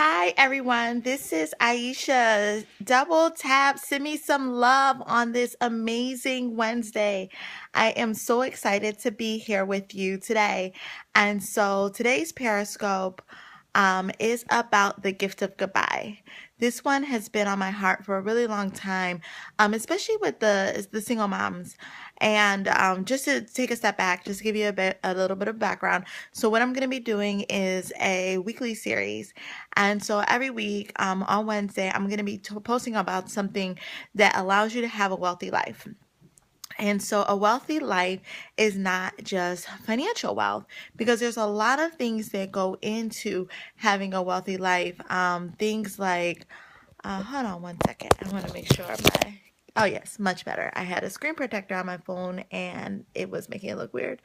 Hi everyone, this is Aisha. Double tap, send me some love on this amazing Wednesday. I am so excited to be here with you today. And so today's Periscope is about the gift of goodbye. This one has been on my heart for a really long time, especially with the single moms. And just to take a step back, just to give you a little bit of background. So what I'm going to be doing is a weekly series, and so every week on Wednesday, I'm going to be posting about something that allows you to have a wealthy life. And so a wealthy life is not just financial wealth, because there's a lot of things that go into having a wealthy life. Things like, hold on one second. I want to make sure oh yes, much better. I had a screen protector on my phone and it was making it look weird.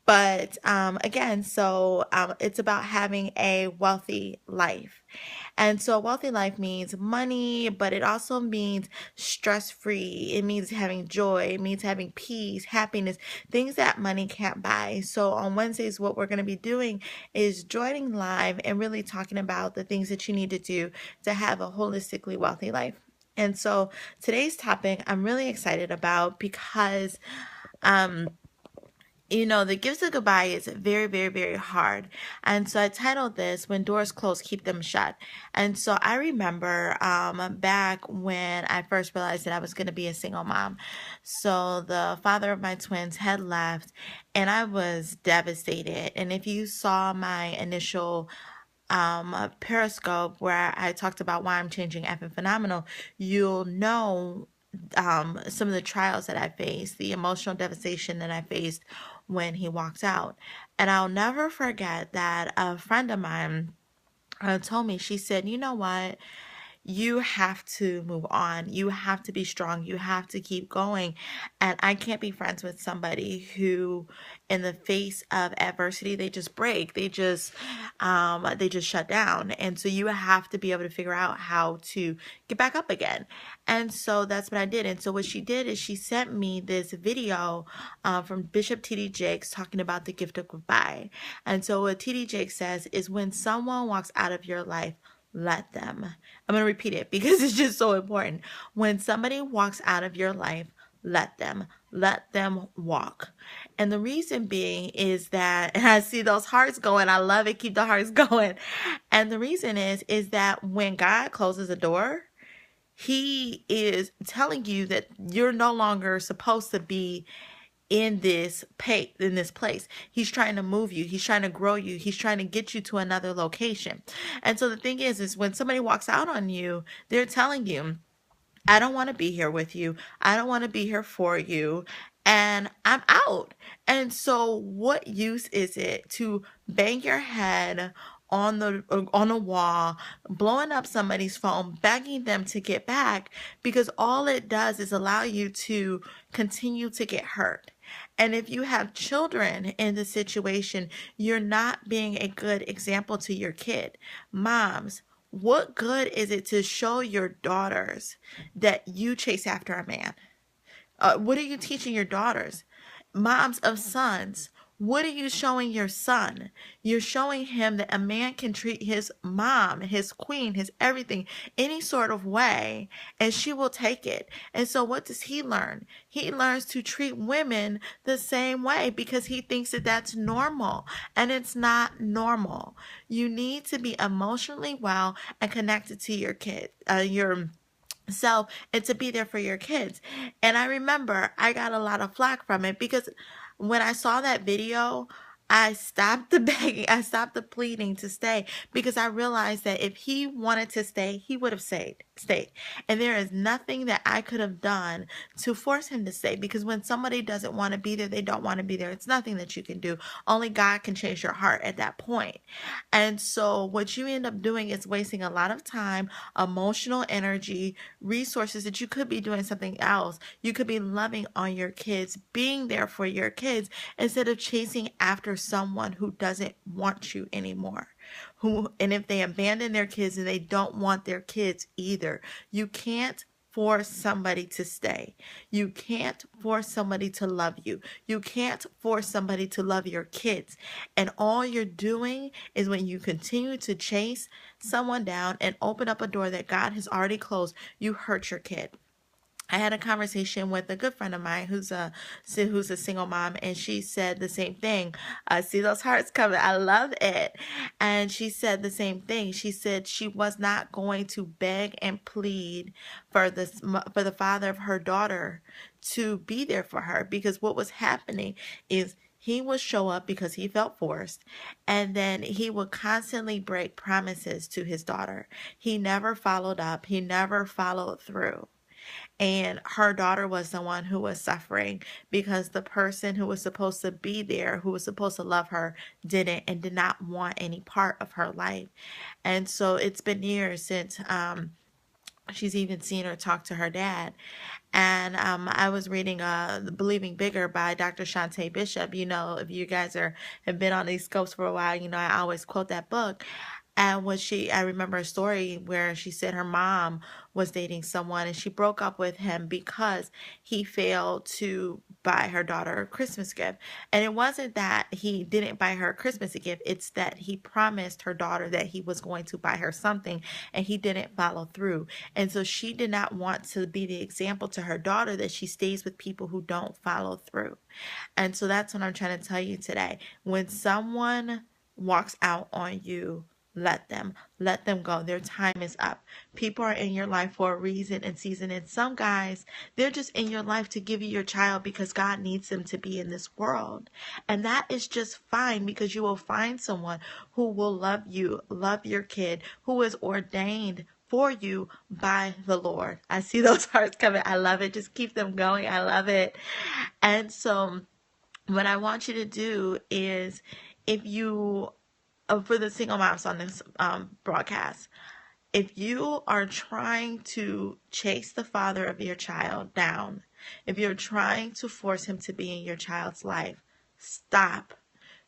But again, it's about having a wealthy life. And so a wealthy life means money, but it also means stress free. It means having joy. It means having peace, happiness, things that money can't buy. So on Wednesdays, what we're going to be doing is joining live and really talking about the things that you need to do to have a holistically wealthy life. And so today's topic I'm really excited about because um, the gifts of goodbye is very, very, very hard. And so I titled this, When Doors Close, Keep Them Shut. And so I remember back when I first realized that I was going to be a single mom. So the father of my twins had left and I was devastated. And if you saw my initial Periscope where I talked about why I'm changing effing phenomenal, you'll know some of the trials that I faced, the emotional devastation that I faced when he walked out. And I'll never forget that a friend of mine told me, she said, you know what? You have to move on. You have to be strong. You have to keep going. And I can't be friends with somebody who, in the face of adversity, they just break. They just shut down. And so you have to be able to figure out how to get back up again. And so that's what I did. And so what she did is she sent me this video from Bishop T.D. Jakes talking about the gift of goodbye. And so what T.D. Jakes says is, when someone walks out of your life, let them. I'm going to repeat it because it's just so important. When somebody walks out of your life, let them. Let them walk. And the reason being is that, and I see those hearts going. I love it. Keep the hearts going. And the reason is that when God closes a door, he is telling you that you're no longer supposed to be in this place. He's trying to move you. He's trying to grow you. He's trying to get you to another location. And so the thing is when somebody walks out on you, they're telling you, I don't want to be here with you. I don't want to be here for you. And I'm out. And so what use is it to bang your head on a wall, blowing up somebody's phone, begging them to get back, because all it does is allow you to continue to get hurt. And if you have children in the situation, you're not being a good example to your kid. Moms, what good is it to show your daughters that you chase after a man? What are you teaching your daughters? Moms of sons, what are you showing your son? You're showing him that a man can treat his mom, his queen, his everything, any sort of way, and she will take it. And so what does he learn? He learns to treat women the same way because he thinks that that's normal, and it's not normal. You need to be emotionally well and connected to your kid, your self, and to be there for your kids. And I remember I got a lot of flack from it because when I saw that video, I stopped the begging, I stopped the pleading to stay, because I realized that if he wanted to stay, he would have stayed. And there is nothing that I could have done to force him to stay, because when somebody doesn't want to be there, they don't want to be there. It's nothing that you can do. Only God can change your heart at that point. And so what you end up doing is wasting a lot of time, emotional energy, resources that you could be doing something else. You could be loving on your kids, being there for your kids, instead of chasing after someone who doesn't want you anymore. And if they abandon their kids, and they don't want their kids either, you can't force somebody to stay. You can't force somebody to love you. You can't force somebody to love your kids. And all you're doing is when you continue to chase someone down and open up a door that God has already closed, you hurt your kid. I had a conversation with a good friend of mine who's a single mom, and she said the same thing. I see those hearts coming. I love it. And she said the same thing. She said she was not going to beg and plead for the father of her daughter to be there for her, because what was happening is he would show up because he felt forced, and then he would constantly break promises to his daughter. He never followed up. He never followed through. And her daughter was the one who was suffering because the person who was supposed to be there, who was supposed to love her, didn't and did not want any part of her life. And so it's been years since she's even seen her talk to her dad. And I was reading Believing Bigger by Dr. Shantae Bishop. You know, if you guys have been on these scopes for a while, you know I always quote that book. And I remember a story where she said her mom was dating someone and she broke up with him because he failed to buy her daughter a Christmas gift. And it wasn't that he didn't buy her a Christmas gift, it's that he promised her daughter that he was going to buy her something and he didn't follow through. And so she did not want to be the example to her daughter that she stays with people who don't follow through. And so that's what I'm trying to tell you today. When someone walks out on you, let them go. Their time is up. People are in your life for a reason and season. And some guys, they're just in your life to give you your child because God needs them to be in this world. And that is just fine, because you will find someone who will love you, love your kid, who is ordained for you by the Lord. I see those hearts coming. I love it. Just keep them going. I love it. And so what I want you to do is, if you for the single moms on this broadcast, if you are trying to chase the father of your child down, if you're trying to force him to be in your child's life, stop.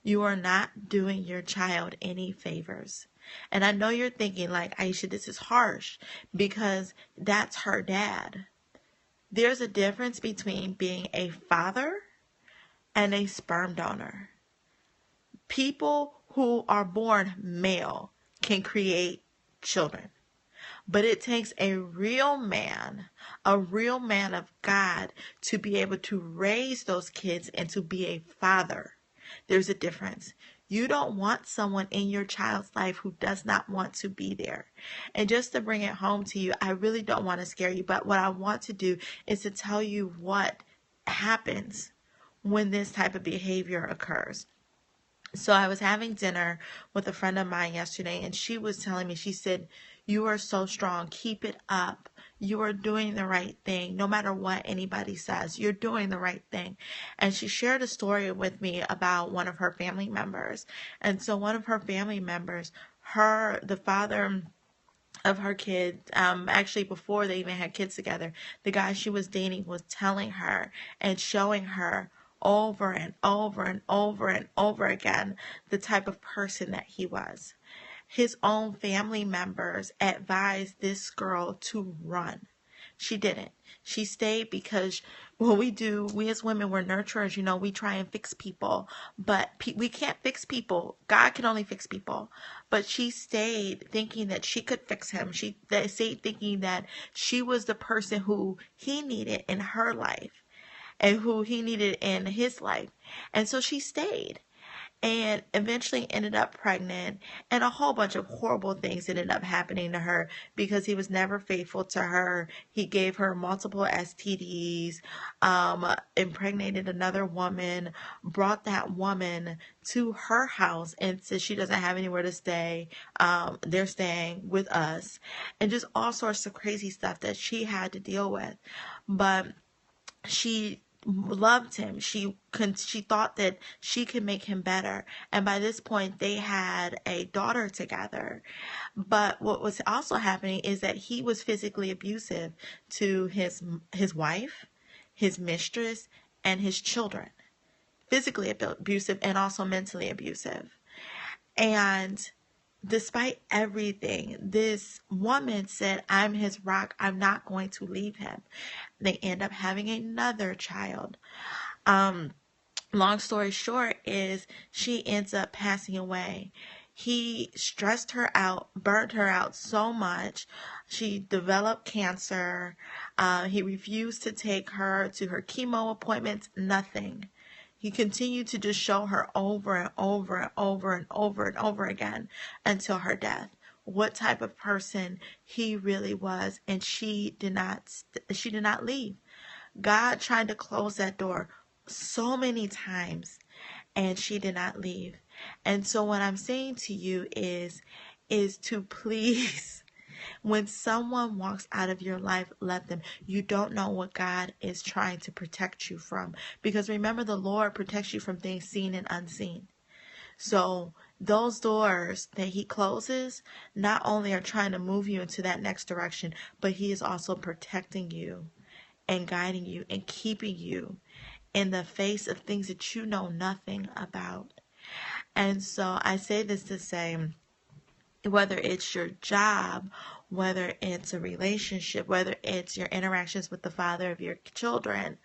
You are not doing your child any favors. And I know you're thinking, like, Aisha, this is harsh, because that's her dad. There's a difference between being a father and a sperm donor. People who are born male can create children, but it takes a real man of God, to be able to raise those kids and to be a father. There's a difference. You don't want someone in your child's life who does not want to be there. And just to bring it home to you, I really don't want to scare you, but what I want to do is to tell you what happens when this type of behavior occurs. So I was having dinner with a friend of mine yesterday, and she was telling me, she said, "You are so strong. Keep it up. You are doing the right thing. No matter what anybody says, you're doing the right thing." And she shared a story with me about one of her family members. And so one of her family members, the father of her kid, actually before they even had kids together, the guy she was dating was telling her and showing her over and over and over and over again the type of person that he was. His own family members advised this girl to run. She didn't. She stayed because what we do, we as women, we're nurturers, we try and fix people, but we can't fix people. God can only fix people. But she stayed thinking that she could fix him. She stayed thinking that she was the person who he needed in her life and who he needed in his life. And so she stayed, and eventually ended up pregnant, and a whole bunch of horrible things ended up happening to her because he was never faithful to her. He gave her multiple STDs, impregnated another woman, brought that woman to her house and said she doesn't have anywhere to stay. They're staying with us, and just all sorts of crazy stuff that she had to deal with. But she loved him. She thought that she could make him better. And by this point, they had a daughter together. But what was also happening is that he was physically abusive to his wife, his mistress, and his children. Physically abusive and also mentally abusive. And despite everything, this woman said, I'm his rock. I'm not going to leave him. They end up having another child. Um, Long story short is she ends up passing away. He stressed her out, burnt her out so much. She developed cancer. He refused to take her to her chemo appointments, nothing. He continued to just show her over and over and over and over and over again until her death what type of person he really was, and she did not leave. God tried to close that door so many times, and she did not leave. And so what I'm saying to you is to please, when someone walks out of your life, let them. You don't know what God is trying to protect you from, because remember, the Lord protects you from things seen and unseen. So those doors that he closes not only are trying to move you into that next direction, but he is also protecting you and guiding you and keeping you in the face of things that you know nothing about. And so I say this to say, whether it's your job, whether it's a relationship, whether it's your interactions with the father of your children,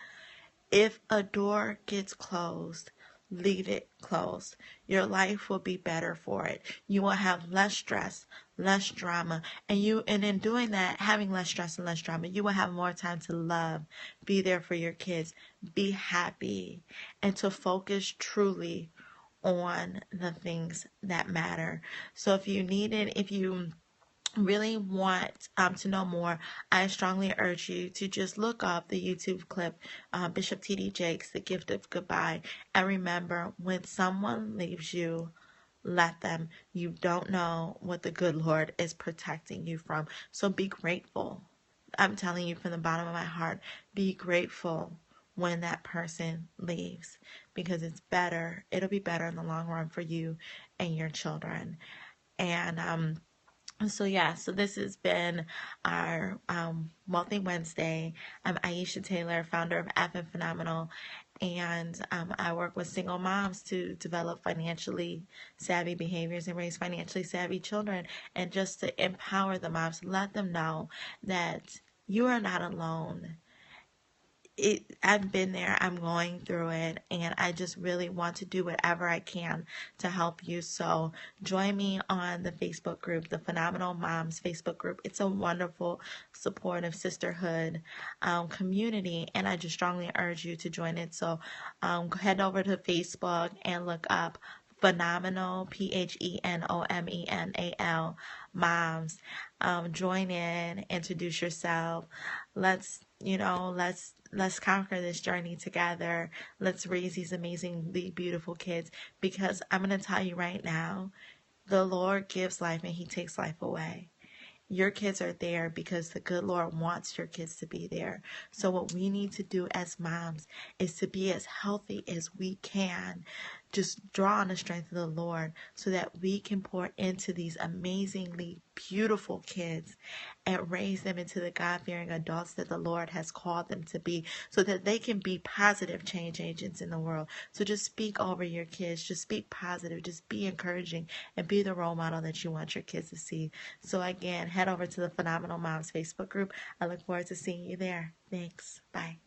if a door gets closed, leave it closed. Your life will be better for it. You will have less stress, less drama, and in doing that, having less stress and less drama, you will have more time to love, be there for your kids, be happy, and to focus truly on the things that matter. So if you really want to know more, I strongly urge you to just look up the YouTube clip, Bishop T.D. Jakes, The Gift of Goodbye. And remember, when someone leaves you, let them. You don't know what the good Lord is protecting you from. So be grateful. I'm telling you from the bottom of my heart, be grateful when that person leaves, because it's better. It'll be better in the long run for you and your children. And so this has been our Wealthy Wednesday. I'm Aisha Taylor, founder of F Phenomenal, and I work with single moms to develop financially savvy behaviors and raise financially savvy children, and just to empower the moms, let them know that you are not alone. I've been there, I'm going through it, and I just really want to do whatever I can to help you. So join me on the Facebook group, the Phenomenal Moms Facebook group. It's a wonderful, supportive sisterhood community, and I just strongly urge you to join it. So head over to Facebook and look up Phenomenal, Phenomenal Moms. Join in, introduce yourself. Let's conquer this journey together. Let's raise these amazingly beautiful kids, because I'm going to tell you right now, the Lord gives life and he takes life away. Your kids are there because the good Lord wants your kids to be there. So what we need to do as moms is to be as healthy as we can. Just draw on the strength of the Lord so that we can pour into these amazingly beautiful kids and raise them into the God-fearing adults that the Lord has called them to be, so that they can be positive change agents in the world. So just speak over your kids. Just speak positive. Just be encouraging and be the role model that you want your kids to see. So again, head over to the Phenomenal Moms Facebook group. I look forward to seeing you there. Thanks. Bye.